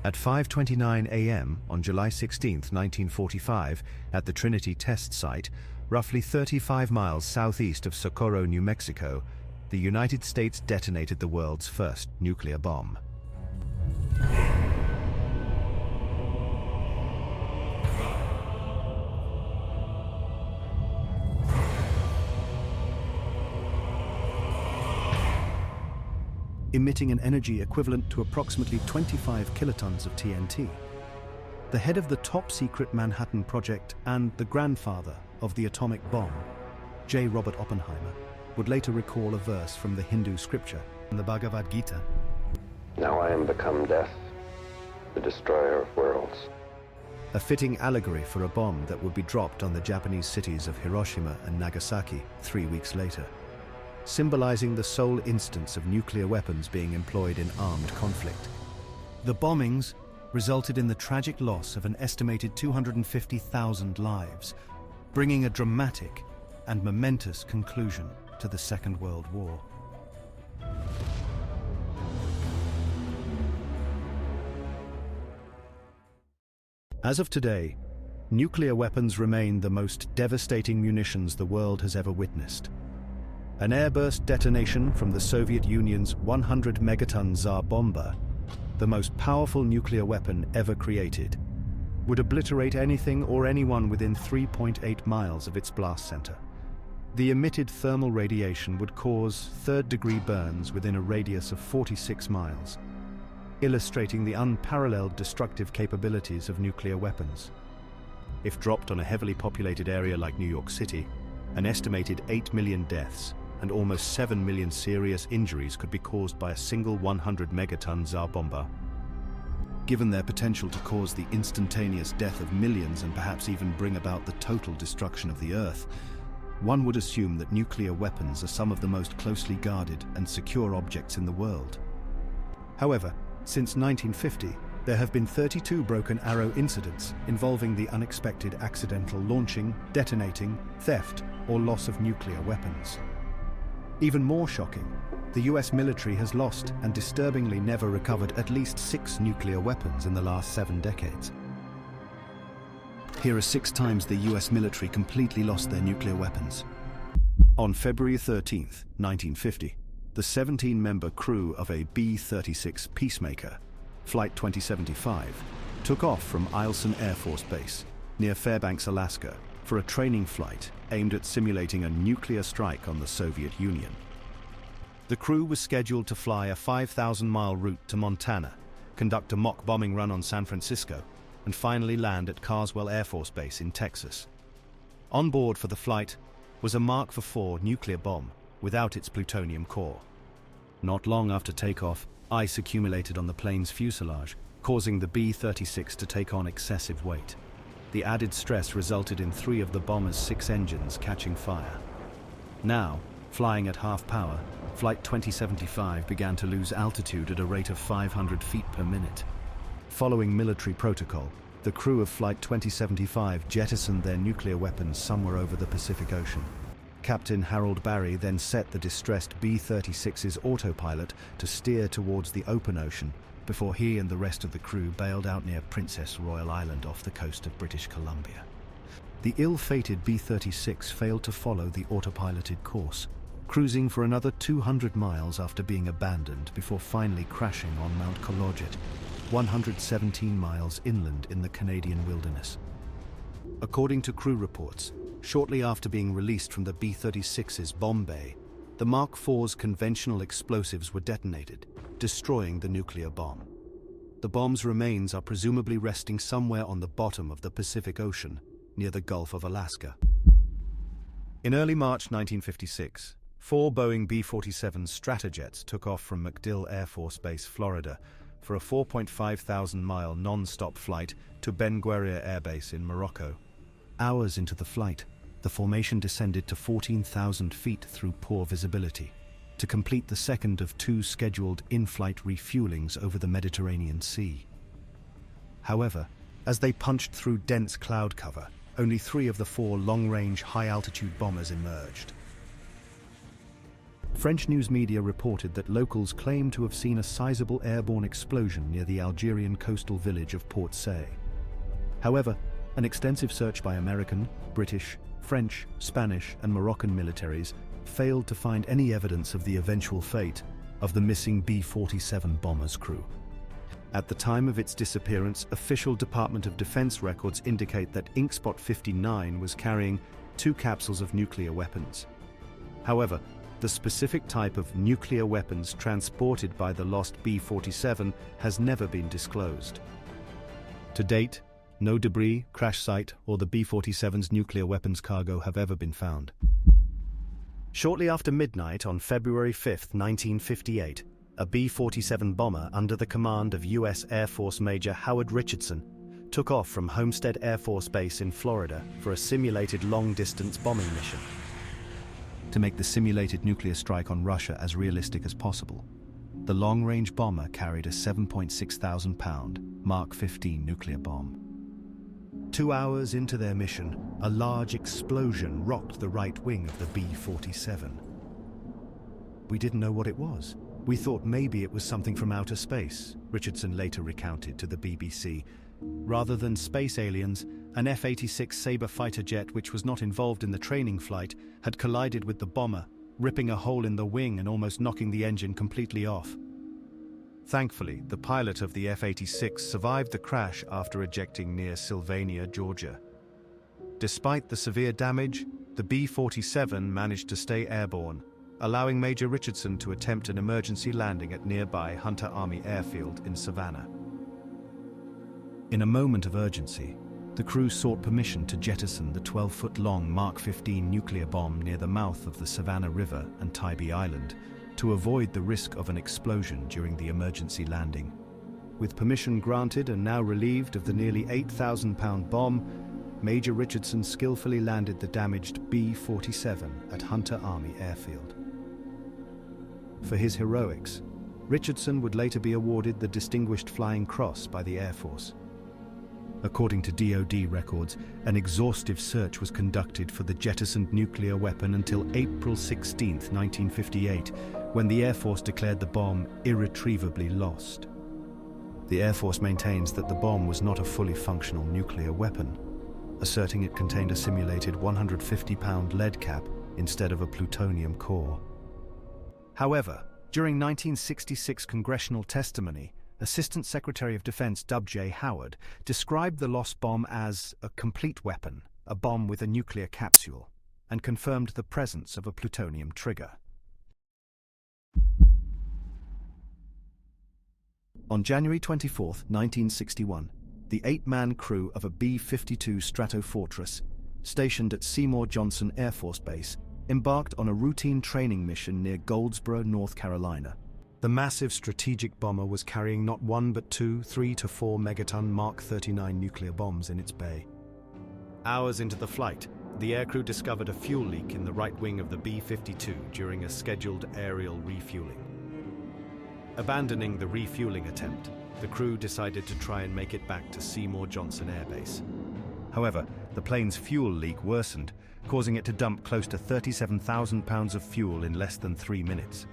At 5:29 a.m. on July 16, 1945, at the Trinity test site, roughly 35 miles southeast of Socorro, New Mexico, the United States detonated the world's first nuclear bomb. Emitting an energy equivalent to approximately 25 kilotons of TNT. The head of the top-secret Manhattan Project and the grandfather of the atomic bomb, J. Robert Oppenheimer, would later recall a verse from the Hindu scripture in the Bhagavad Gita. Now I am become death, the destroyer of worlds. A fitting allegory for a bomb that would be dropped on the Japanese cities of Hiroshima and Nagasaki 3 weeks later, symbolizing the sole instance of nuclear weapons being employed in armed conflict. The bombings resulted in the tragic loss of an estimated 250,000 lives, bringing a dramatic and momentous conclusion to the Second World War. As of today, nuclear weapons remain the most devastating munitions the world has ever witnessed. An airburst detonation from the Soviet Union's 100 megaton Tsar bomber, the most powerful nuclear weapon ever created, would obliterate anything or anyone within 3.8 miles of its blast center. The emitted thermal radiation would cause third-degree burns within a radius of 46 miles, illustrating the unparalleled destructive capabilities of nuclear weapons. If dropped on a heavily populated area like New York City, an estimated 8 million deaths and almost 7 million serious injuries could be caused by a single 100 megaton Tsar bomber. Given their potential to cause the instantaneous death of millions and perhaps even bring about the total destruction of the Earth, one would assume that nuclear weapons are some of the most closely guarded and secure objects in the world. However, since 1950, there have been 32 broken arrow incidents involving the unexpected accidental launching, detonating, theft, or loss of nuclear weapons. Even more shocking, the US military has lost and disturbingly never recovered at least 6 nuclear weapons in the last 7 decades. Here are 6 times the US military completely lost their nuclear weapons. On February 13, 1950, the 17-member crew of a B-36 Peacemaker, Flight 2075, took off from Eielson Air Force Base, near Fairbanks, Alaska, for a training flight aimed at simulating a nuclear strike on the Soviet Union. The crew was scheduled to fly a 5,000-mile route to Montana, conduct a mock bombing run on San Francisco, and finally land at Carswell Air Force Base in Texas. On board for the flight was a Mark IV nuclear bomb without its plutonium core. Not long after takeoff, ice accumulated on the plane's fuselage, causing the B-36 to take on excessive weight. The added stress resulted in 3 of the bomber's 6 engines catching fire. Now, flying at half power, Flight 2075 began to lose altitude at a rate of 500 feet per minute. Following military protocol, the crew of Flight 2075 jettisoned their nuclear weapons somewhere over the Pacific Ocean. Captain Harold Barry then set the distressed B-36's autopilot to steer towards the open ocean before he and the rest of the crew bailed out near Princess Royal Island off the coast of British Columbia. The ill-fated B-36 failed to follow the autopiloted course, cruising for another 200 miles after being abandoned before finally crashing on Mount Kologjit, 117 miles inland in the Canadian wilderness. According to crew reports, shortly after being released from the B-36's bomb bay, the Mark IV's conventional explosives were detonated, destroying the nuclear bomb. The bomb's remains are presumably resting somewhere on the bottom of the Pacific Ocean, near the Gulf of Alaska. In early March 1956, 4 Boeing B-47 Stratojets took off from MacDill Air Force Base, Florida, for a 4,500-mile non-stop flight to Ben Guerir Air Base in Morocco. Hours into the flight, the formation descended to 14,000 feet through poor visibility, to complete the second of 2 scheduled in-flight refuelings over the Mediterranean Sea. However, as they punched through dense cloud cover, only 3 of the 4 long-range, high-altitude bombers emerged. French news media reported that locals claimed to have seen a sizable airborne explosion near the Algerian coastal village of Port Said. However, an extensive search by American, British, French, Spanish, and Moroccan militaries failed to find any evidence of the eventual fate of the missing B-47 bomber's crew. At the time of its disappearance, official Department of Defense records indicate that Inkspot 59 was carrying 2 capsules of nuclear weapons. However, the specific type of nuclear weapons transported by the lost B-47 has never been disclosed. To date, no debris, crash site, or the B-47's nuclear weapons cargo have ever been found. Shortly after midnight on February 5, 1958, a B-47 bomber under the command of U.S. Air Force Major Howard Richardson took off from Homestead Air Force Base in Florida for a simulated long-distance bombing mission. To make the simulated nuclear strike on Russia as realistic as possible, the long-range bomber carried a 7.6 thousand-pound Mark 15 nuclear bomb. 2 hours into their mission, a large explosion rocked the right wing of the B-47. "We didn't know what it was. We thought maybe it was something from outer space," Richardson later recounted to the BBC. Rather than space aliens, an F-86 Sabre fighter jet, which was not involved in the training flight, had collided with the bomber, ripping a hole in the wing and almost knocking the engine completely off. Thankfully, the pilot of the F-86 survived the crash after ejecting near Sylvania, Georgia. Despite the severe damage, the B-47 managed to stay airborne, allowing Major Richardson to attempt an emergency landing at nearby Hunter Army Airfield in Savannah. In a moment of urgency, the crew sought permission to jettison the 12-foot-long Mark 15 nuclear bomb near the mouth of the Savannah River and Tybee Island to avoid the risk of an explosion during the emergency landing. With permission granted and now relieved of the nearly 8,000-pound bomb, Major Richardson skillfully landed the damaged B-47 at Hunter Army Airfield. For his heroics, Richardson would later be awarded the Distinguished Flying Cross by the Air Force. According to DoD records, an exhaustive search was conducted for the jettisoned nuclear weapon until April 16, 1958, when the Air Force declared the bomb irretrievably lost. The Air Force maintains that the bomb was not a fully functional nuclear weapon, asserting it contained a simulated 150-pound lead cap instead of a plutonium core. However, during 1966 congressional testimony, Assistant Secretary of Defense W.J. Howard described the lost bomb as a complete weapon, a bomb with a nuclear capsule, and confirmed the presence of a plutonium trigger. On January 24, 1961, the 8-man crew of a B-52 Stratofortress, stationed at Seymour Johnson Air Force Base, embarked on a routine training mission near Goldsboro, North Carolina. The massive strategic bomber was carrying not 1 but 2, 3 to 4 megaton Mark 39 nuclear bombs in its bay. Hours into the flight, the aircrew discovered a fuel leak in the right wing of the B-52 during a scheduled aerial refueling. Abandoning the refueling attempt, the crew decided to try and make it back to Seymour Johnson Air Base. However, the plane's fuel leak worsened, causing it to dump close to 37,000 pounds of fuel in less than 3 minutes.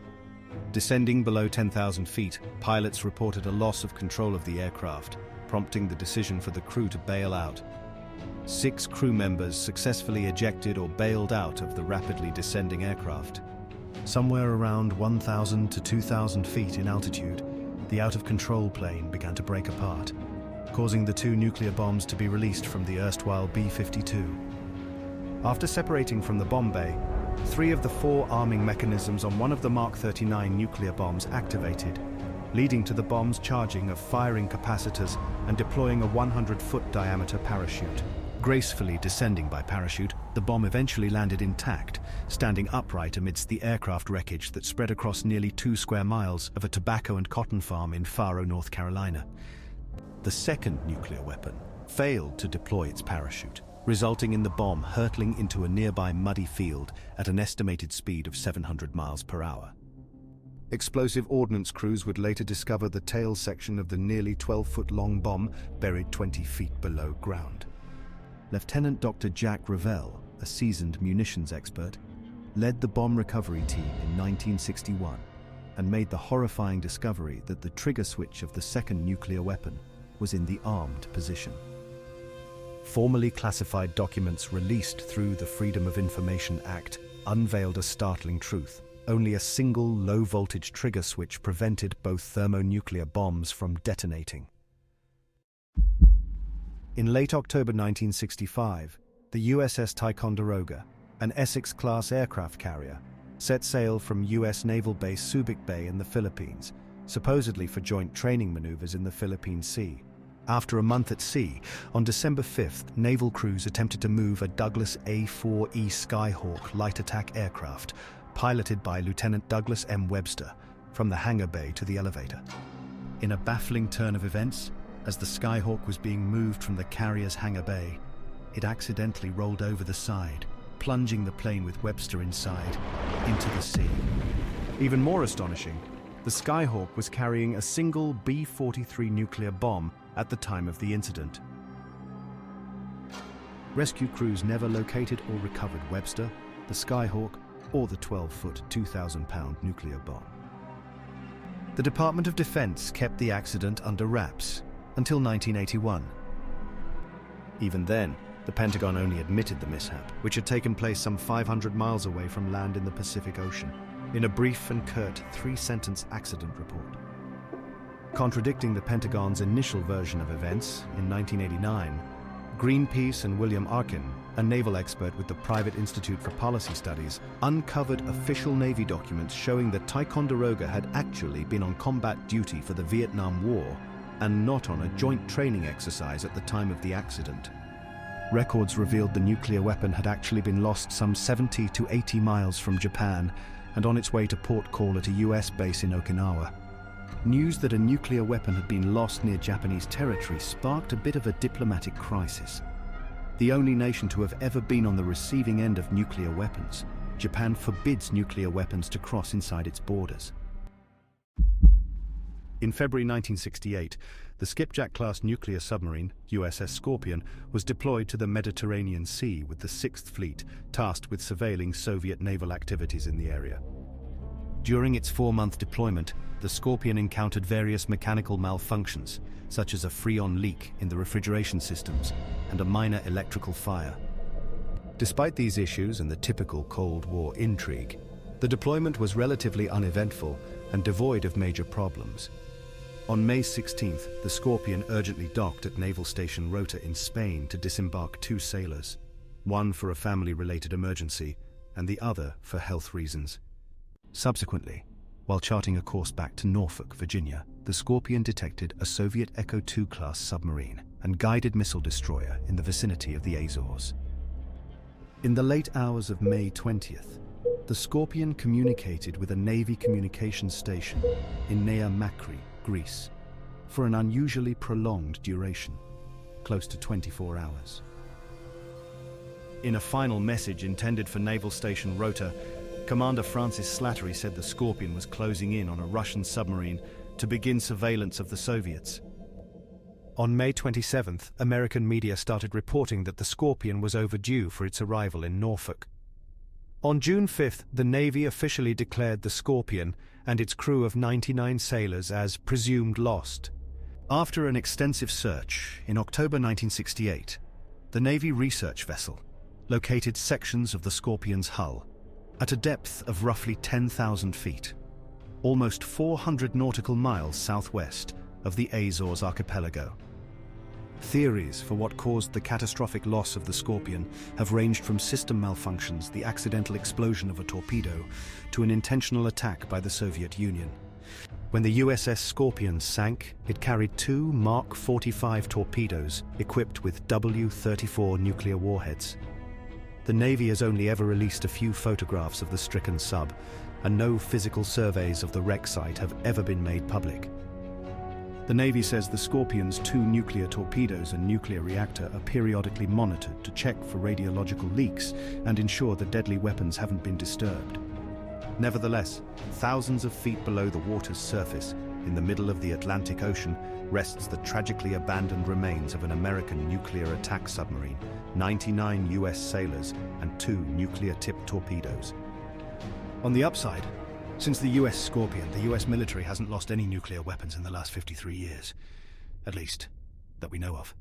Descending below 10,000 feet, pilots reported a loss of control of the aircraft, prompting the decision for the crew to bail out. 6 crew members successfully ejected or bailed out of the rapidly descending aircraft. Somewhere around 1,000 to 2,000 feet in altitude, the out-of-control plane began to break apart, causing the 2 nuclear bombs to be released from the erstwhile B-52. After separating from the bomb bay, 3 of the 4 arming mechanisms on one of the Mark 39 nuclear bombs activated, leading to the bomb's charging of firing capacitors and deploying a 100-foot diameter parachute. Gracefully descending by parachute, the bomb eventually landed intact, standing upright amidst the aircraft wreckage that spread across nearly 2 square miles of a tobacco and cotton farm in Faro, North Carolina. The second nuclear weapon failed to deploy its parachute, resulting in the bomb hurtling into a nearby muddy field at an estimated speed of 700 miles per hour. Explosive ordnance crews would later discover the tail section of the nearly 12-foot-long bomb buried 20 feet below ground. Lieutenant Dr. Jack Revell, a seasoned munitions expert, led the bomb recovery team in 1961 and made the horrifying discovery that the trigger switch of the second nuclear weapon was in the armed position. Formally classified documents released through the Freedom of Information Act unveiled a startling truth. Only a single low-voltage trigger switch prevented both thermonuclear bombs from detonating. In late October 1965, the USS Ticonderoga, an Essex-class aircraft carrier, set sail from U.S. Naval Base Subic Bay in the Philippines, supposedly for joint training maneuvers in the Philippine Sea. After a month at sea, on December 5th, naval crews attempted to move a Douglas A-4E Skyhawk light attack aircraft, piloted by Lieutenant Douglas M. Webster, from the hangar bay to the elevator. In a baffling turn of events, as the Skyhawk was being moved from the carrier's hangar bay, it accidentally rolled over the side, plunging the plane with Webster inside into the sea. Even more astonishing, the Skyhawk was carrying a single B-43 nuclear bomb at the time of the incident. Rescue crews never located or recovered Webster, the Skyhawk, or the 12-foot, 2,000-pound nuclear bomb. The Department of Defense kept the accident under wraps until 1981. Even then, the Pentagon only admitted the mishap, which had taken place some 500 miles away from land in the Pacific Ocean, in a brief and curt 3-sentence accident report. Contradicting the Pentagon's initial version of events, in 1989, Greenpeace and William Arkin, a naval expert with the Private Institute for Policy Studies, uncovered official Navy documents showing that Ticonderoga had actually been on combat duty for the Vietnam War and not on a joint training exercise at the time of the accident. Records revealed the nuclear weapon had actually been lost some 70 to 80 miles from Japan and on its way to port call at a US base in Okinawa. News that a nuclear weapon had been lost near Japanese territory sparked a bit of a diplomatic crisis. The only nation to have ever been on the receiving end of nuclear weapons, Japan forbids nuclear weapons to cross inside its borders. In February 1968, the Skipjack-class nuclear submarine, USS Scorpion, was deployed to the Mediterranean Sea with the 6th Fleet, tasked with surveilling Soviet naval activities in the area. During its 4-month deployment, the Scorpion encountered various mechanical malfunctions, such as a freon leak in the refrigeration systems and a minor electrical fire. Despite these issues and the typical Cold War intrigue, the deployment was relatively uneventful and devoid of major problems. On May 16th, the Scorpion urgently docked at Naval Station Rota in Spain to disembark 2 sailors, one for a family-related emergency and the other for health reasons. Subsequently, while charting a course back to Norfolk, Virginia, the Scorpion detected a Soviet Echo II-class submarine and guided missile destroyer in the vicinity of the Azores. In the late hours of May 20th, the Scorpion communicated with a Navy communications station in Nea Makri, Greece, for an unusually prolonged duration, close to 24 hours. In a final message intended for Naval Station Rota, Commander Francis Slattery said the Scorpion was closing in on a Russian submarine to begin surveillance of the Soviets. On May 27th, American media started reporting that the Scorpion was overdue for its arrival in Norfolk. On June 5th, the Navy officially declared the Scorpion and its crew of 99 sailors as presumed lost. After an extensive search, in October 1968, the Navy research vessel located sections of the Scorpion's hull at a depth of roughly 10,000 feet, almost 400 nautical miles southwest of the Azores archipelago. Theories for what caused the catastrophic loss of the Scorpion have ranged from system malfunctions, the accidental explosion of a torpedo, to an intentional attack by the Soviet Union. When the USS Scorpion sank, it carried 2 Mark 45 torpedoes equipped with W-34 nuclear warheads. The Navy has only ever released a few photographs of the stricken sub, and no physical surveys of the wreck site have ever been made public. The Navy says the Scorpion's 2 nuclear torpedoes and nuclear reactor are periodically monitored to check for radiological leaks and ensure the deadly weapons haven't been disturbed. Nevertheless, thousands of feet below the water's surface, in the middle of the Atlantic Ocean, rests the tragically abandoned remains of an American nuclear attack submarine, 99 US sailors, and 2 nuclear-tipped torpedoes. On the upside, since the US Scorpion, the US military hasn't lost any nuclear weapons in the last 53 years. At least, that we know of.